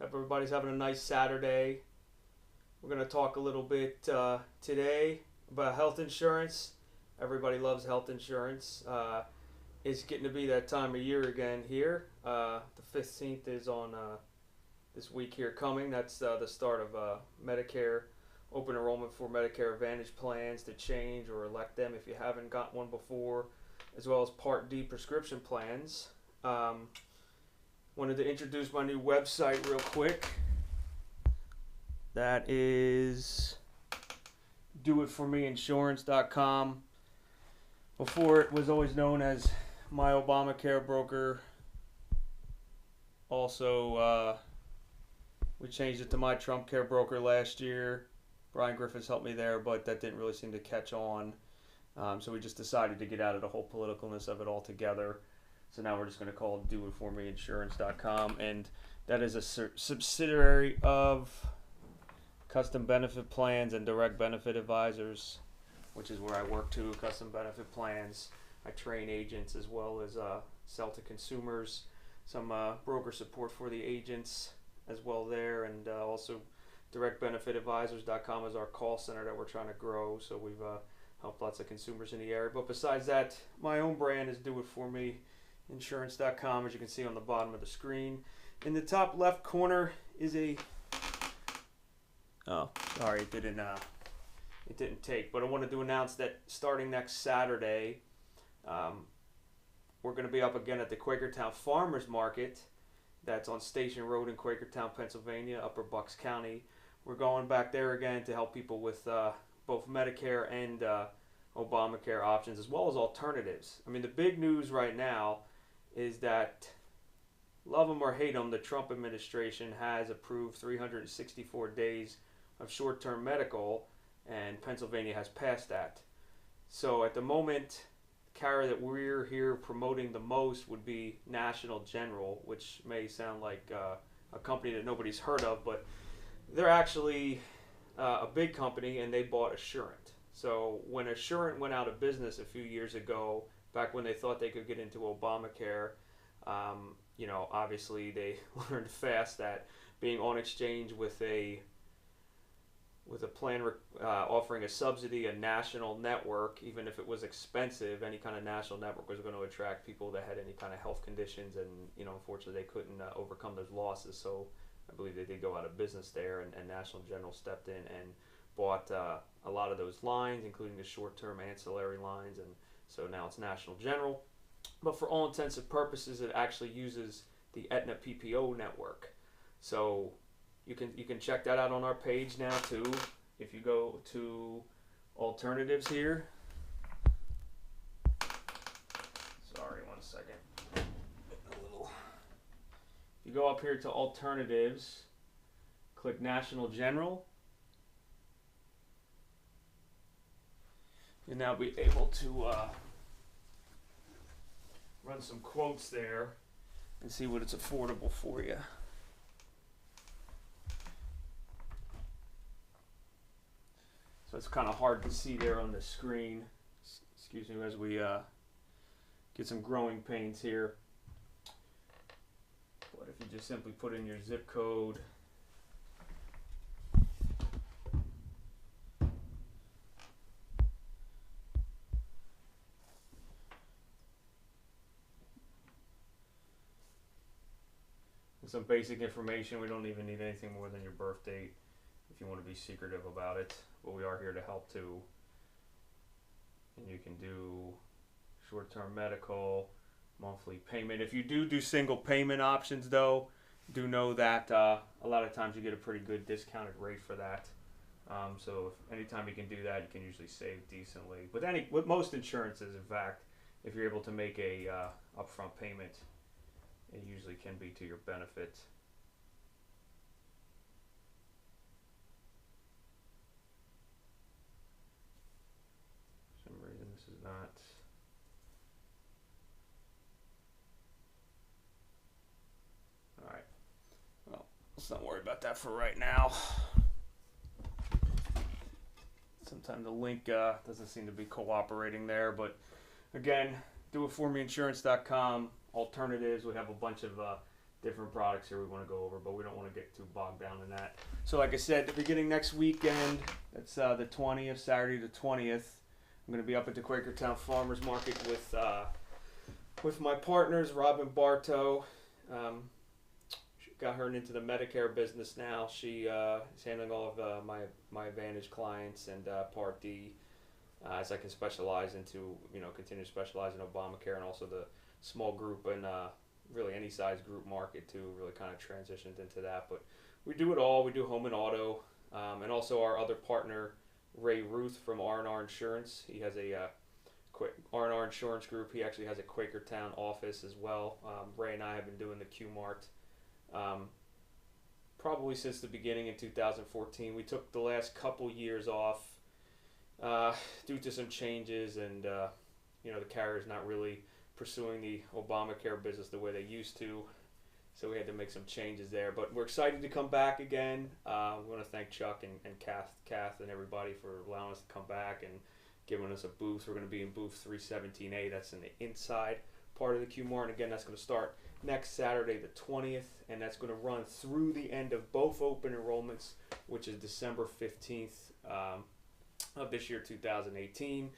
Hope everybody's having a nice Saturday. We're going to talk a little bit today about health insurance. Everybody loves health insurance. It's getting to be that time of year again here. The 15th is on this week here coming. That's the start of Medicare open enrollment for Medicare Advantage plans to change or elect them if you haven't got one before, as well as Part D prescription plans. Wanted to introduce my new website real quick. That is DoitFORMEinsurance.com. Before it was always known as my Obamacare broker. Also, we changed it to my Trump Care broker last year. Brian Griffiths helped me there, but that didn't really seem to catch on. So we just decided to get out of the whole politicalness of it altogether. So now we're just going to call it DoitForMeInsurance.com, and that is a subsidiary of Custom Benefit Plans and Direct Benefit Advisors, which is where I work too. Custom Benefit Plans. I train agents as well as sell to consumers. Some broker support for the agents as well there, and also DirectBenefitAdvisors.com is our call center that we're trying to grow. So we've helped lots of consumers in the area. But besides that, my own brand is DoitForMeInsurance.com, as you can see on the bottom of the screen. In the top left corner is a it didn't take, but I wanted to announce that starting next Saturday, we're going to be up again at the Quakertown Farmers Market. That's on Station Road in Quakertown, Pennsylvania, Upper Bucks County. We're going back there again to help people with both Medicare and Obamacare options, as well as alternatives. I mean, the big news right now is that, love them or hate them, the Trump administration has approved 364 days of short-term medical, and Pennsylvania has passed that. So at the moment, the carrier that we're here promoting the most would be National General, which may sound like a company that nobody's heard of, but they're actually a big company, and they bought Assurant. So when Assurant went out of business a few years ago, back when they thought they could get into Obamacare, obviously they learned fast that being on exchange with a plan offering a subsidy, a national network, even if it was expensive, any kind of national network was going to attract people that had any kind of health conditions, and unfortunately they couldn't overcome those losses. So I believe they did go out of business there, and National General stepped in and bought a lot of those lines, including the short-term ancillary lines, and so now it's National General. But for all intents and purposes, it actually uses the Aetna PPO network. So you can check that out on our page now too. If you go to alternatives here. Sorry, one second. You go up here to alternatives, click National General. You'll now be able to run some quotes there and see what it's affordable for you. So it's kind of hard to see there on the screen. Excuse me as we get some growing pains here. But if you just simply put in your zip code, and some basic information, we don't even need anything more than your birth date if you want to be secretive about it, but we are here to help too. And you can do short-term medical, monthly payment. If you do single payment options though, do know that a lot of times you get a pretty good discounted rate for that. So if anytime you can do that, you can usually save decently. With most insurances, in fact, if you're able to make a upfront payment, it usually can be to your benefit. For some reason this is not. Alright. Well, let's not worry about that for right now. Sometimes the link doesn't seem to be cooperating there, but again, DoitForMeInsurance.com. Alternatives, we have a bunch of different products here we want to go over, but we don't want to get too bogged down in that. So like I said, the beginning next weekend, that's the 20th, Saturday the 20th, I'm going to be up at the Quakertown Farmers Market with my partners, Rob and Bartow. Got her into the Medicare business now. She is handling all of my Advantage clients and Part D, as I can specialize into, continue to specialize in Obamacare and also the small group and really any size group market too. Really kind of transitioned into that. But we do it all. We do home and auto, and also our other partner, Ray Ruth from R&R Insurance. He has a R&R Insurance Group. He actually has a Quakertown office as well. Ray and I have been doing the Q-Mart probably since the beginning in 2014. We took the last couple years off due to some changes, and the carrier's not really pursuing the Obamacare business the way they used to, so we had to make some changes there. But we're excited to come back again. We want to thank Chuck and Kath and everybody for allowing us to come back and giving us a booth. We're going to be in booth 317A. That's in the inside part of the Q-Mart. And again, that's going to start next Saturday the 20th, and that's going to run through the end of both open enrollments, which is December 15th of this year, 2018.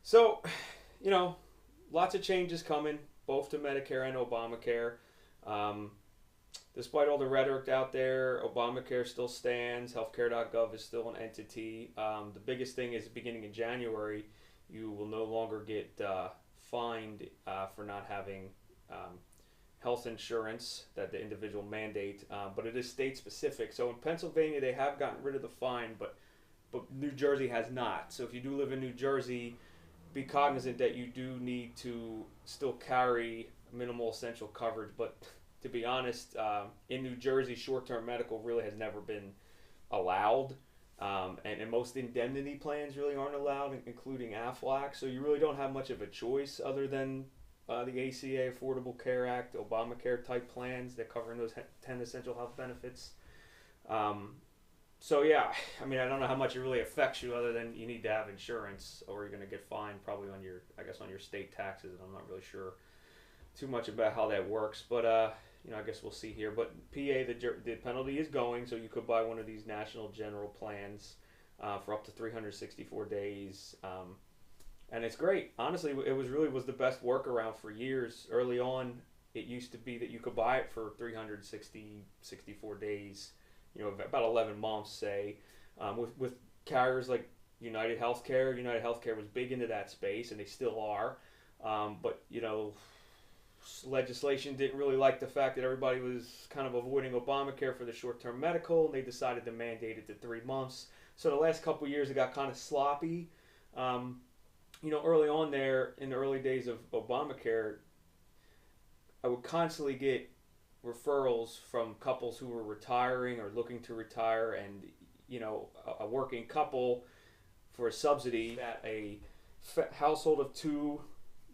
So, lots of changes coming, both to Medicare and Obamacare. Despite all the rhetoric out there, Obamacare still stands. Healthcare.gov is still an entity. The biggest thing is beginning in January, you will no longer get fined for not having health insurance that the individual mandate, but it is state specific. So in Pennsylvania, they have gotten rid of the fine, but New Jersey has not. So if you do live in New Jersey, be cognizant that you do need to still carry minimal essential coverage. But to be honest, in New Jersey, short-term medical really has never been allowed, and most indemnity plans really aren't allowed, including AFLAC. So you really don't have much of a choice other than the ACA, Affordable Care Act, Obamacare type plans that cover those 10 essential health benefits. So yeah, I don't know how much it really affects you other than you need to have insurance or you're going to get fined probably on your state taxes. And I'm not really sure too much about how that works, but I guess we'll see here. But PA, the penalty is going, so you could buy one of these national general plans for up to 364 days. And it's great. Honestly, it was the best workaround for years. Early on, it used to be that you could buy it for 64 days, about 11 months, say, with carriers like United Healthcare. United Healthcare was big into that space, and they still are. But, legislation didn't really like the fact that everybody was kind of avoiding Obamacare for the short-term medical, and they decided to mandate it to 3 months. So the last couple of years, it got kind of sloppy. Early on there, in the early days of Obamacare, I would constantly get referrals from couples who were retiring or looking to retire, and, a working couple for a subsidy that a household of two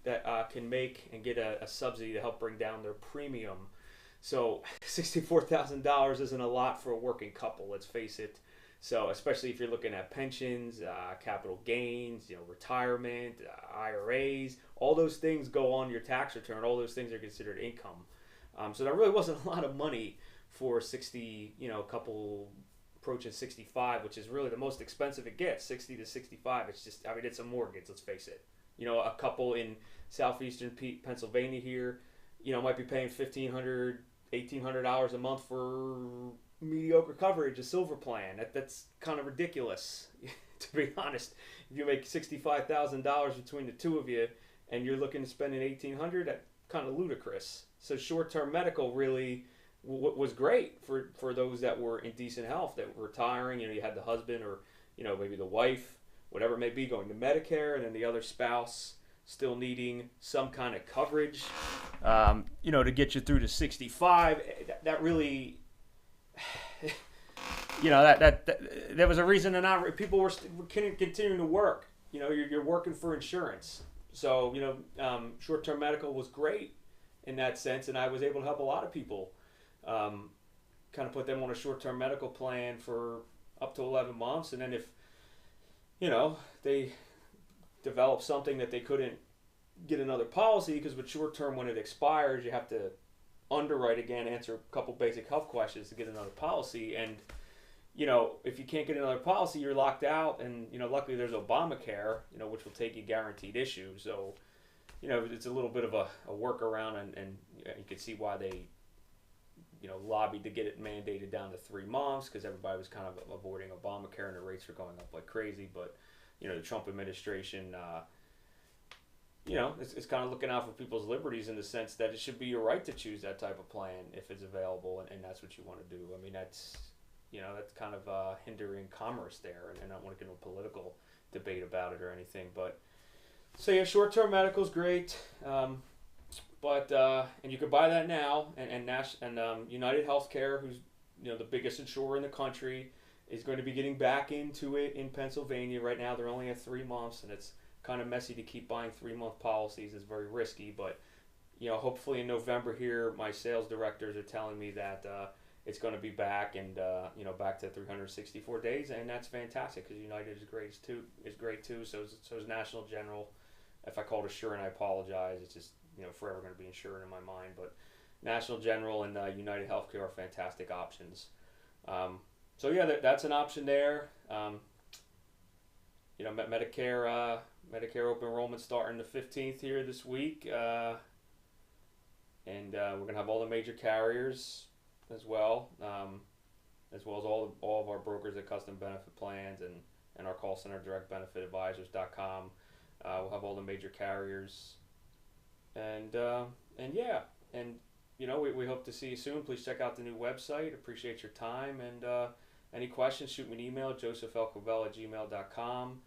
that can make and get a subsidy to help bring down their premium. So $64,000 isn't a lot for a working couple, let's face it. So especially if you're looking at pensions, capital gains, retirement, IRAs, all those things go on your tax return. All those things are considered income. So that really wasn't a lot of money for 60, couple approaching 65, which is really the most expensive it gets, 60 to 65. It's just, it's a mortgage, let's face it. A couple in southeastern Pennsylvania here, might be paying $1,500, $1,800 a month for mediocre coverage, a silver plan. That's kind of ridiculous, to be honest. If you make $65,000 between the two of you and you're looking to spend $1,800, that's kind of ludicrous. So short-term medical really was great for those that were in decent health, that were retiring. You had the husband or maybe the wife, whatever it may be, going to Medicare, and then the other spouse still needing some kind of coverage, to get you through to 65. That really, that was a reason to not. People were continuing to work. You're working for insurance, so short-term medical was great in that sense, and I was able to help a lot of people, kind of put them on a short-term medical plan for up to 11 months, and then if they develop something that they couldn't get another policy, because with short term, when it expires, you have to underwrite again, answer a couple basic health questions to get another policy. And if you can't get another policy, you're locked out. And luckily there's Obamacare, which will take you guaranteed issue. So it's a little bit of a workaround, and you can see why they lobbied to get it mandated down to 3 months, because everybody was kind of avoiding Obamacare and the rates were going up like crazy. But the Trump administration it's kind of looking out for people's liberties, in the sense that it should be your right to choose that type of plan if it's available, and that's what you want to do. I mean, that's kind of hindering commerce there, and I don't want to get into a political debate about it or anything. But so yeah, short-term medical is great, but and you can buy that now, and United Healthcare, who's the biggest insurer in the country, is going to be getting back into it in Pennsylvania. Right now they're only at 3 months, and it's kind of messy to keep buying 3-month policies. It's very risky, but hopefully in November here, my sales directors are telling me that it's going to be back, and back to 364 days, and that's fantastic, because United is great too. So is National General. If I called Assurant, I apologize. It's just forever going to be Assurant in my mind, but National General and United Healthcare are fantastic options. So yeah, that's an option there. Medicare open enrollment starting the 15th here this week, and we're gonna have all the major carriers as well as all of our brokers at Custom Benefit Plans and our call center, directbenefitadvisors.com. We'll have all the major carriers, and yeah, and we hope to see you soon. Please check out the new website. Appreciate your time, and any questions, shoot me an email, josephlcovell@gmail.com.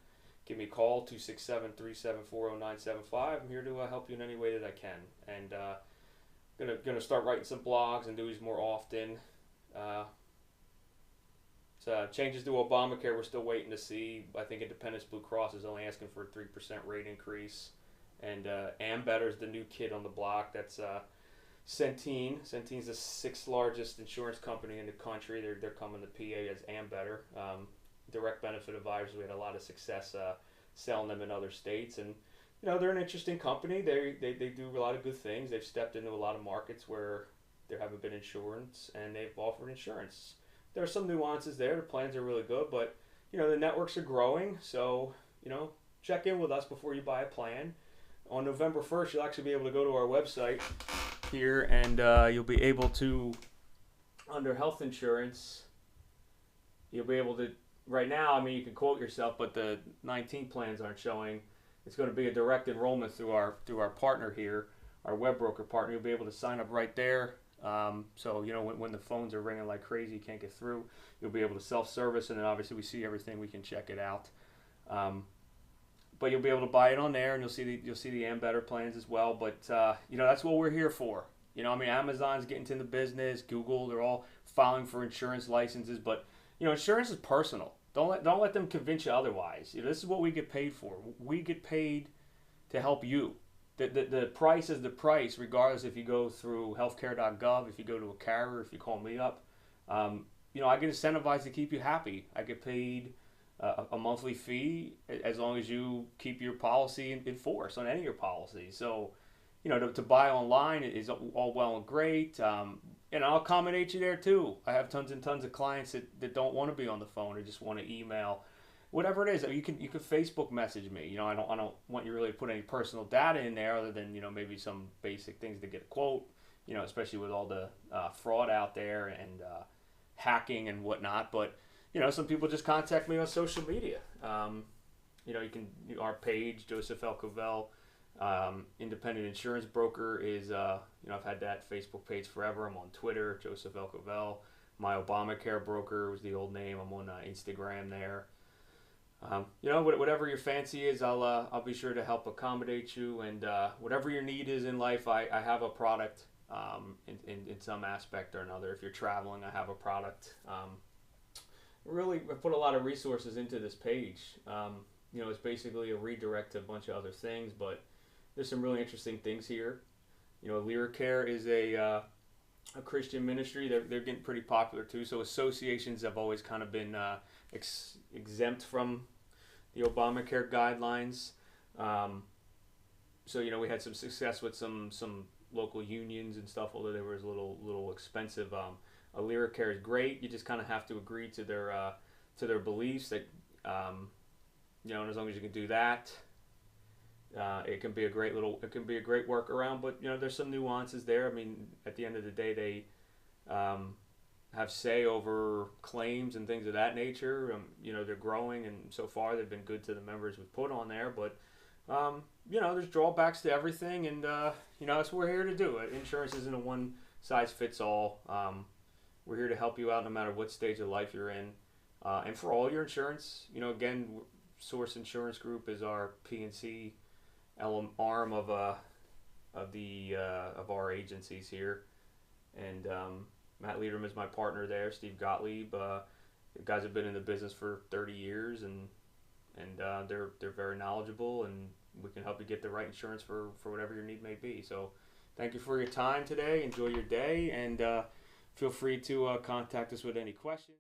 Give me a call, 267-374-0975. I'm here to help you in any way that I can. And gonna start writing some blogs and do these more often. So changes to Obamacare, we're still waiting to see. I think Independence Blue Cross is only asking for a 3% rate increase. And Ambetter's the new kid on the block. That's Centene. Centene's the 6th largest insurance company in the country. They're coming to PA as Ambetter. Direct Benefit Advisors, we had a lot of success selling them in other states, and they're an interesting company. They do a lot of good things. They've stepped into a lot of markets where there haven't been insurance, and they've offered insurance. There are some nuances there. The plans are really good, but the networks are growing, so check in with us before you buy a plan. On November 1st, you'll actually be able to go to our website here, and you'll be able to, under health insurance, you'll be able to. Right now, I mean, you can quote yourself, but the 19 plans aren't showing. It's going to be a direct enrollment through our partner here, our web broker partner. You'll be able to sign up right there. So when the phones are ringing like crazy, you can't get through. You'll be able to self-service, and then obviously we see everything. We can check it out. But you'll be able to buy it on there, and you'll see the Ambetter plans as well. But that's what we're here for. Amazon's getting into the business. Google, they're all filing for insurance licenses, but insurance is personal. Don't let them convince you otherwise. This is what we get paid for. We get paid to help you. The price is the price, regardless if you go through healthcare.gov, if you go to a carrier, if you call me up. I get incentivized to keep you happy. I get paid a monthly fee as long as you keep your policy in force on any of your policies. So, to buy online is all well and great. And I'll accommodate you there too. I have tons and tons of clients that don't want to be on the phone or just want to email, whatever it is. You can Facebook message me. I don't want you really to put any personal data in there, other than maybe some basic things to get a quote. Especially with all the fraud out there and hacking and whatnot. But some people just contact me on social media. You can our page, Joseph L. Covell. Independent insurance broker is I've had that Facebook page forever. I'm on Twitter, Joseph L. Covell. My Obamacare broker was the old name. I'm on Instagram there. Whatever your fancy is, I'll be sure to help accommodate you, and whatever your need is in life, I have a product in some aspect or another. If you're traveling, I have a product. Really, I put a lot of resources into this page. It's basically a redirect to a bunch of other things, but there's some really interesting things here. Lyricare is a Christian ministry. They're getting pretty popular too. So associations have always kind of been exempt from the Obamacare guidelines. So we had some success with some local unions and stuff, although they were a little expensive. AliraCare is great. You just kind of have to agree to their beliefs. That and as long as you can do that, it can be a great workaround. But there's some nuances there. I mean, at the end of the day, they have say over claims and things of that nature. They're growing, and so far they've been good to the members we've put on there. But there's drawbacks to everything, and that's what we're here to do. Insurance isn't a one size fits all. We're here to help you out no matter what stage of life you're in, and for all your insurance. Again, Source Insurance Group is our P&C arm of our agencies here, and Matt Liederman is my partner there. Steve Gottlieb. The guys have been in the business for 30 years, and they're very knowledgeable, and we can help you get the right insurance for whatever your need may be. So thank you for your time today. Enjoy your day, and feel free to contact us with any questions.